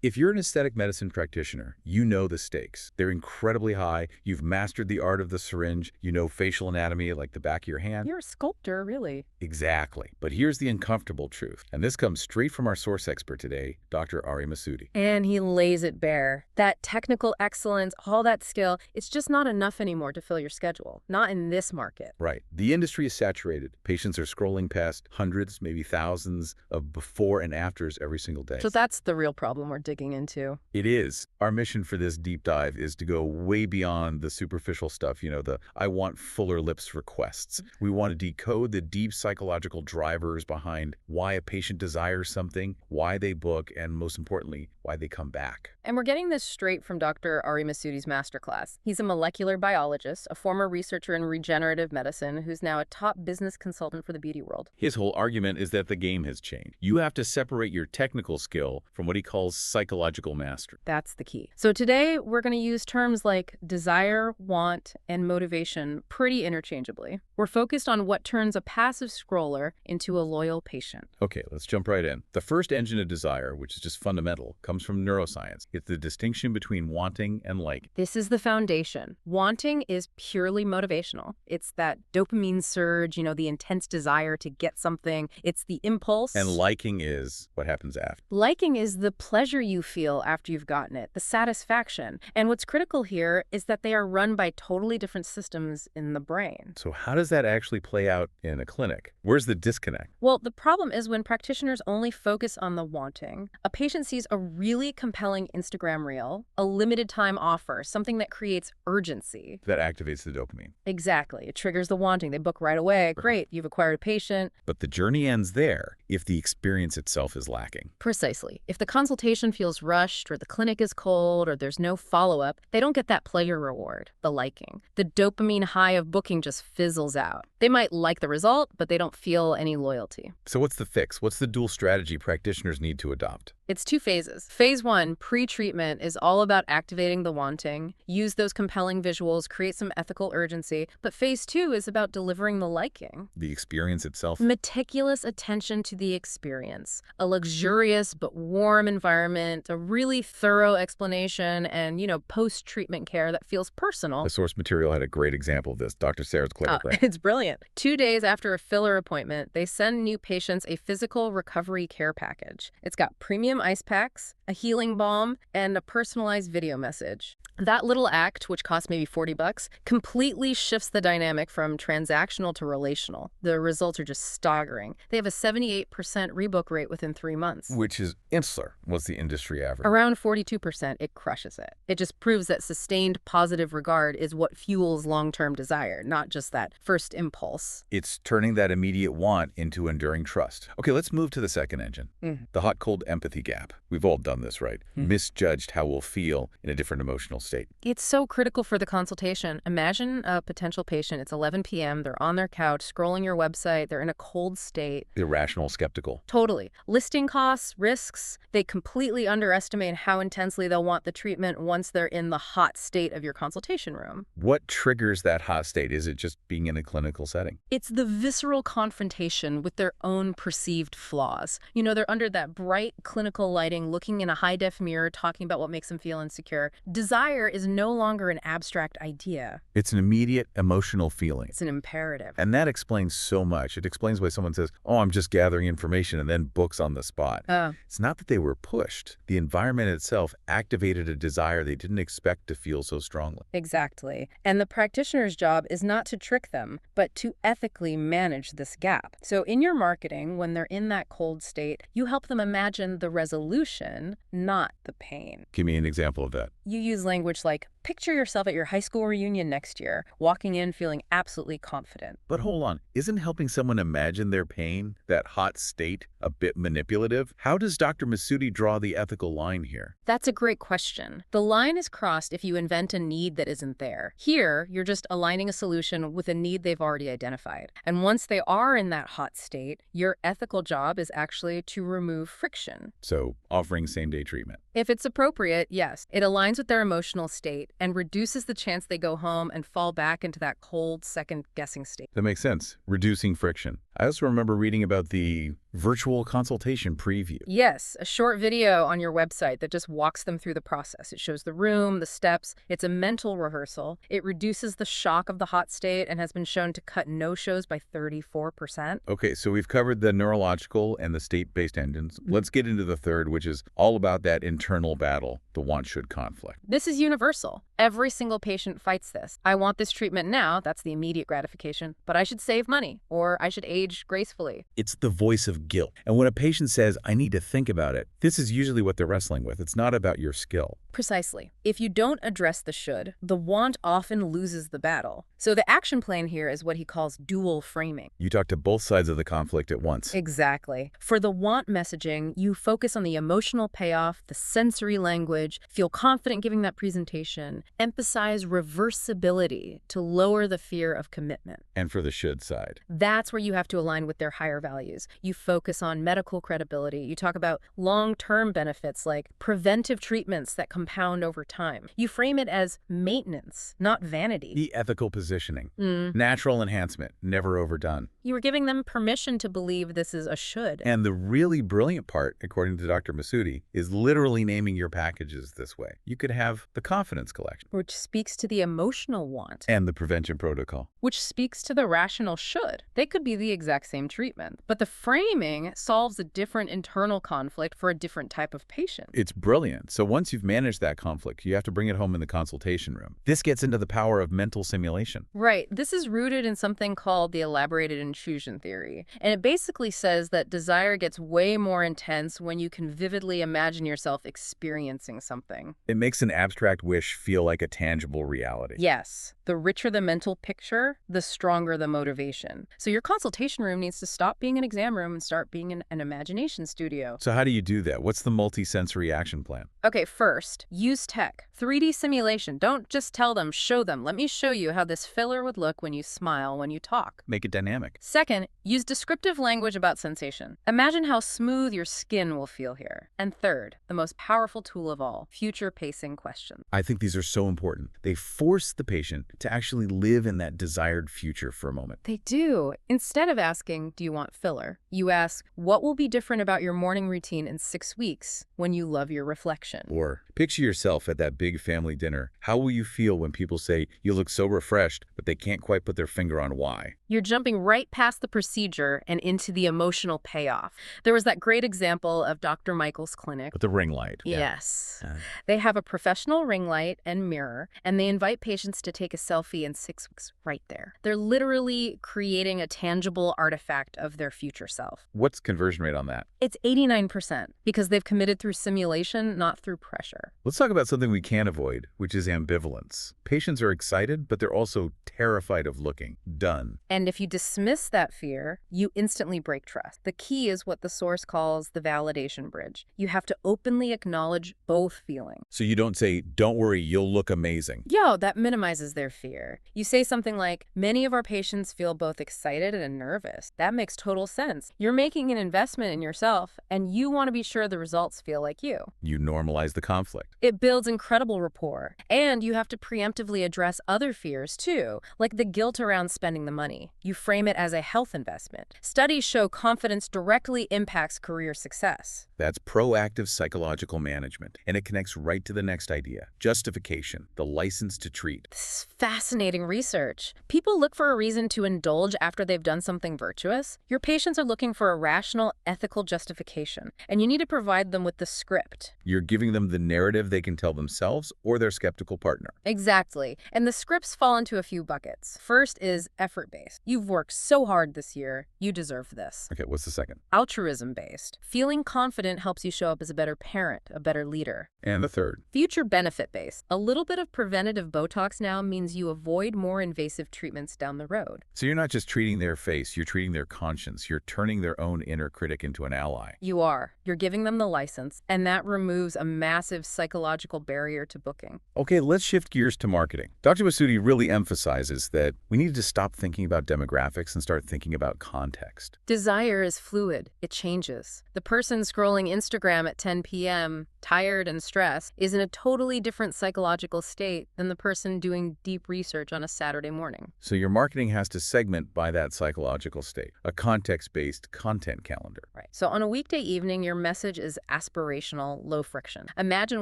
If you're an aesthetic medicine practitioner, you know the stakes. They're incredibly high. You've mastered the art of the syringe. You know facial anatomy like the back of your hand. You're a sculptor, really. Exactly. But here's the uncomfortable truth, and this comes straight from our source expert today, Dr. Ari Masudi. And he lays it bare. That technical excellence, all that skill, it's just not enough anymore to fill your schedule. Not in this market. Right. The industry is saturated. Patients are scrolling past hundreds, maybe thousands of before and afters every single day. So that's the real problem we're digging into. It is. Our mission for this deep dive is to go way beyond the superficial stuff, the I want fuller lips requests. We want to decode the deep psychological drivers behind why a patient desires something, why they book, and most importantly, why they come back. And we're getting this straight from Dr. Ari Masudi's masterclass. He's a molecular biologist, a former researcher in regenerative medicine, who's now a top business consultant for the beauty world. His whole argument is that the game has changed. You have to separate your technical skill from what he calls psychological mastery. That's the key. So today, we're going to use terms like desire, want, and motivation pretty interchangeably. We're focused on what turns a passive scroller into a loyal patient. Okay, let's jump right in. The first engine of desire, which is just fundamental, comes from neuroscience. It's the distinction between wanting and liking. This is the foundation. Wanting is purely motivational. It's that dopamine surge, the intense desire to get something. It's the impulse. And liking is what happens after. Liking is the pleasure you feel after you've gotten it, the satisfaction. And what's critical here is that they are run by totally different systems in the brain. So how does that actually play out in a clinic? Where's the disconnect? Well, the problem is when practitioners only focus on the wanting, a patient sees a really compelling Instagram reel, a limited time offer, something that creates urgency. That activates the dopamine. Exactly. It triggers the wanting. They book right away. Great, you've acquired a patient. But the journey ends there if the experience itself is lacking. Precisely. If the consultation feels rushed or the clinic is cold or there's no follow-up, they don't get that pleasure reward, the liking. The dopamine high of booking just fizzles out. They might like the result, but they don't feel any loyalty. So what's the fix? What's the dual strategy practitioners need to adopt? It's 2 phases. Phase 1, pre-treatment, is all about activating the wanting, use those compelling visuals, create some ethical urgency. But phase 2 is about delivering the liking. The experience itself? Meticulous attention to the experience. A luxurious but warm environment, a really thorough explanation, and, post-treatment care that feels personal. The source material had a great example of this. Dr. Sarah's clever brain. It's brilliant. 2 days after a filler appointment, they send new patients a physical recovery care package. It's got premium ice packs, a healing balm, and a personalized video message. That little act, which costs maybe $40, completely shifts the dynamic from transactional to relational. The results are just staggering. They have a 78% rebook rate within 3 months. Which is insular. What's the industry average? Around 42%. It crushes it. It just proves that sustained positive regard is what fuels long-term desire, not just that first impulse. It's turning that immediate want into enduring trust. Okay, let's move to the second engine. The hot-cold empathy gap. We've all done this, right? Misjudged how we'll feel in a different emotional state. It's so critical for the consultation. Imagine a potential patient. It's 11 p.m. They're on their couch, scrolling your website. They're in a cold state. Irrational, skeptical. Totally. Listing costs, risks. They completely underestimate how intensely they'll want the treatment once they're in the hot state of your consultation room. What triggers that hot state? Is it just being in a clinical setting? It's the visceral confrontation with their own perceived flaws. They're under that bright clinical lighting, looking in a high-def mirror, talking about what makes them feel insecure. Desire is no longer an abstract idea. It's an immediate emotional feeling. It's an imperative. And that explains so much. It explains why someone says, oh, I'm just gathering information and then books on the spot. It's not that they were pushed. The environment itself activated a desire they didn't expect to feel so strongly. Exactly. And the practitioner's job is not to trick them, but to ethically manage this gap. So in your marketing, when they're in that cold state, you help them imagine the resolution, not the pain. Give me an example of that. You use language like, picture yourself at your high school reunion next year, walking in feeling absolutely confident. But hold on, isn't helping someone imagine their pain, that hot state, a bit manipulative? How does Dr. Masudi draw the ethical line here? That's a great question. The line is crossed if you invent a need that isn't there. Here, you're just aligning a solution with a need they've already identified. And once they are in that hot state, your ethical job is actually to remove friction. So, offering same-day treatment. If it's appropriate, yes. It aligns with their emotional state and reduces the chance they go home and fall back into that cold, second-guessing state. That makes sense. Reducing friction. I also remember reading about the Virtual consultation preview. Yes, a short video on your website that just walks them through the process. It shows the room, the steps. It's a mental rehearsal. It reduces the shock of the hot state and has been shown to cut no-shows by 34%. Okay, so we've covered the neurological and the state-based engines. Let's get into the third, which is all about that internal battle, the want-should conflict. This is universal. Every single patient fights this. I want this treatment now, that's the immediate gratification, but I should save money, or I should age gracefully. It's the voice of guilt. And when a patient says, I need to think about it, this is usually what they're wrestling with. It's not about your skill. Precisely. If you don't address the should, the want often loses the battle. So the action plan here is what he calls dual framing. You talk to both sides of the conflict at once. Exactly. For the want messaging, you focus on the emotional payoff, the sensory language, feel confident giving that presentation, emphasize reversibility to lower the fear of commitment. And for the should side, That's where you have to align with their higher values. You focus on medical credibility. You talk about long-term benefits like preventive treatments that compound over time. You frame it as maintenance, not vanity. the ethical positioning, natural enhancement, never overdone. You are giving them permission to believe this is a should. And the really brilliant part, according to Dr. Masudi, is literally naming your packages this way. You could have the confidence collection Which speaks to the emotional want. and the prevention protocol. Which speaks to the rational should. They could be the exact same treatment, but the framing solves a different internal conflict for a different type of patient. It's brilliant. So once you've managed that conflict, you have to bring it home in the consultation room. This gets into the power of mental simulation. Right. This is rooted in something called the elaborated intrusion theory. And it basically says that desire gets way more intense when you can vividly imagine yourself experiencing something. It makes an abstract wish feel like a tangible reality. Yes. The richer the mental picture, the stronger the motivation. So your consultation room needs to stop being an exam room and start being an imagination studio. So how do you do that? What's the multi-sensory action plan? Okay, first, use tech. 3D simulation. Don't just tell them, show them. Let me show you how this filler would look when you smile, when you talk. Make it dynamic. Second, use descriptive language about sensation. Imagine how smooth your skin will feel here. And third, the most powerful tool of all, future-pacing questions. I think these are so important. They force the patient to actually live in that desired future for a moment. They do. Instead of asking, do you want filler? You ask, what will be different about your morning routine in 6 weeks when you love your reflection? Or picture yourself at that big family dinner. How will you feel when people say you look so refreshed, but they can't quite put their finger on why? You're jumping right past the procedure and into the emotional payoff. There was that great example of Dr. Michael's clinic. With the ring light. Yes. They have a professional ring light and mirror, and they invite patients to take a selfie in 6 weeks right there. They're literally creating a tangible artifact of their future self. What's conversion rate on that? It's 89% because they've committed through simulation, not through pressure. Let's talk about something we can't avoid, which is ambivalence. Patients are excited, but they're also terrified of looking done. And if you dismiss that fear, you instantly break trust. The key is what the source calls the validation bridge. You have to openly acknowledge both feelings. So you don't say, don't worry, you'll look amazing. That minimizes their fear. You say something like, many of our patients feel both excited and nervous. That makes total sense. You're making an investment in yourself, and you want to be sure the results feel like you. You normalize the conflict. It builds incredible rapport. And you have to preemptively address other fears, too, like the guilt around spending the money. You frame it as a health investment. Studies show confidence directly impacts career success. That's proactive psychological management, and it connects right to the next idea, justification, the license to treat. This is fascinating research. People look for a reason to indulge after they've done something virtuous. Your patients are looking for a rational, ethical justification, and you need to provide them with the script. You're giving them the narrative they can tell themselves or their skeptical partner. Exactly. And the scripts fall into a few buckets. First is effort-based. You've worked so hard this year. You deserve this. Okay, what's the second? Altruism-based. Feeling confident helps you show up as a better parent, a better leader. And the third? Future benefit-based. A little bit of preventative Botox now means you avoid more invasive treatments down the road. So you're not just treating their face, you're treating their conscience. You're turning their own inner critic into an ally. You are. You're giving them the license, and that removes a massive psychological barrier to booking. Okay, let's shift gears to marketing. Dr. Masudi really emphasizes that we need to stop thinking about demographics and start thinking about context. Desire is fluid. It changes. The person scrolling Instagram at 10 p.m. tired and stressed, is in a totally different psychological state than the person doing deep research on a Saturday morning. So your marketing has to segment by that psychological state, a context-based content calendar. Right. So on a weekday evening, your message is aspirational, low friction. Imagine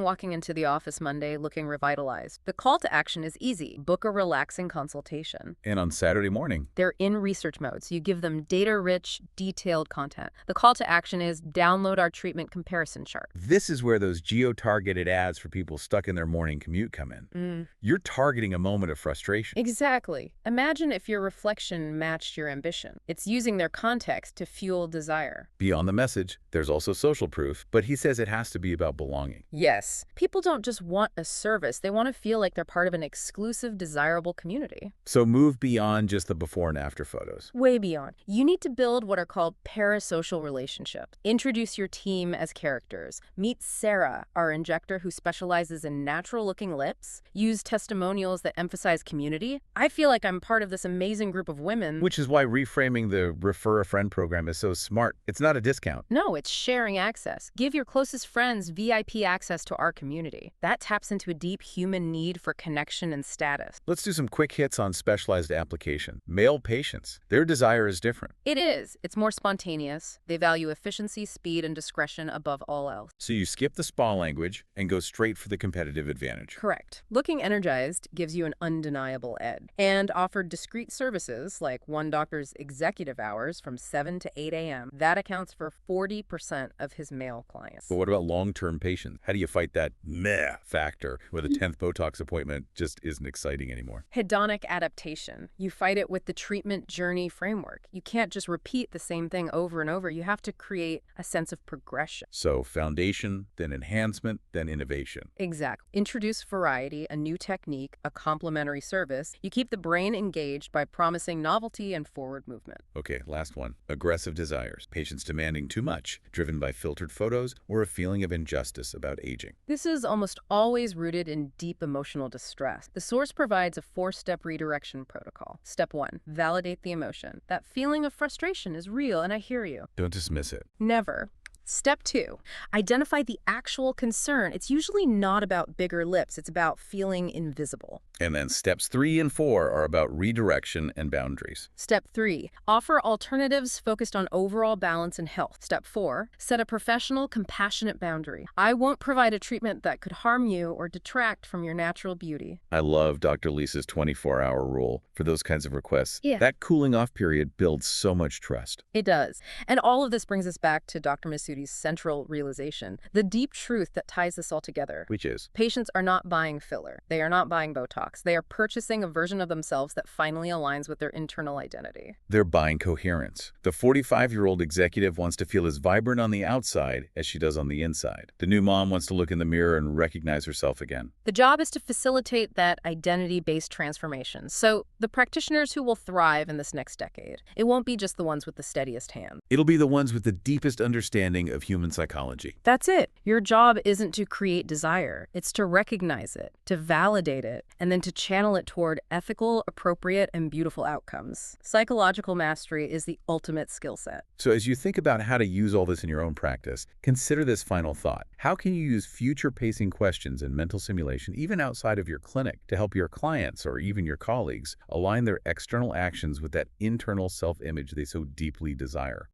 walking into the office Monday looking revitalized. The call to action is easy. Book a relaxing consultation. And on Saturday morning, They're in research mode, so you give them data-rich, detailed content. The call to action is download our treatment comparison chart. this is where those geo-targeted ads for people stuck in their morning commute come in. You're targeting a moment of frustration. Exactly. Imagine if your reflection matched your ambition. It's using their context to fuel desire. Beyond the message, there's also social proof, but he says it has to be about belonging. Yes. People don't just want a service. They want to feel like they're part of an exclusive, desirable community. So move beyond just the before and after photos. Way beyond. You need to build what are called parasocial relationships. Introduce your team as characters. Meet Sarah, our injector who specializes in natural-looking lips. Use testimonials that emphasize community. I feel like I'm part of this amazing group of women. Which is why reframing the Refer a Friend program is so smart. It's not a discount. No, it's sharing access. Give your closest friends VIP access to our community. That taps into a deep human need for connection and status. Let's do some quick hits on specialized application. Male patients. Their desire is different. It is. It's more spontaneous. They value efficiency, speed, and discretion above all else. So you skip the spa language and go straight for the competitive advantage. Correct. Looking energized gives you an undeniable edge. And offered discrete services like one doctor's executive hours from 7 to 8 a.m. That accounts for 40% of his male clients. But what about long-term patients? How do you fight that meh factor where the 10th Botox appointment just isn't exciting anymore? Hedonic adaptation. You fight it with the treatment journey framework. You can't just repeat the same thing over and over. You have to create a sense of progression. So foundation, then enhancement, then innovation. Exactly. Introduce variety, a new technique, a complementary service. You keep the brain engaged by promising novelty and forward movement. Okay, last one. Aggressive desires. Patients demanding too much, driven by filtered photos or a feeling of injustice about aging. This is almost always rooted in deep emotional distress. The source provides a 4-step redirection protocol. Step 1, validate the emotion. That feeling of frustration is real, and I hear you. Don't dismiss it. Never. Step 2, identify the actual concern. It's usually not about bigger lips. It's about feeling invisible. And then steps 3 and 4 are about redirection and boundaries. Step 3, offer alternatives focused on overall balance and health. Step 4, set a professional, compassionate boundary. I won't provide a treatment that could harm you or detract from your natural beauty. I love Dr. Lisa's 24-hour rule for those kinds of requests. Yeah. That cooling off period builds so much trust. It does. And all of this brings us back to Dr. Masudi's central realization, the deep truth that ties this all together. Which is? Patients are not buying filler. They are not buying Botox. They are purchasing a version of themselves that finally aligns with their internal identity. They're buying coherence. The 45-year-old executive wants to feel as vibrant on the outside as she does on the inside. The new mom wants to look in the mirror and recognize herself again. The job is to facilitate that identity-based transformation. So the practitioners who will thrive in this next decade, it won't be just the ones with the steadiest hand. It'll be the ones with the deepest understanding of human psychology. That's it. Your job isn't to create desire. It's to recognize it, to validate it, and then to channel it toward ethical, appropriate, and beautiful outcomes. Psychological mastery is the ultimate skill set. So as you think about how to use all this in your own practice, consider this final thought. How can you use future-pacing questions and mental simulation, even outside of your clinic, to help your clients or even your colleagues align their external actions with that internal self-image they so deeply desire?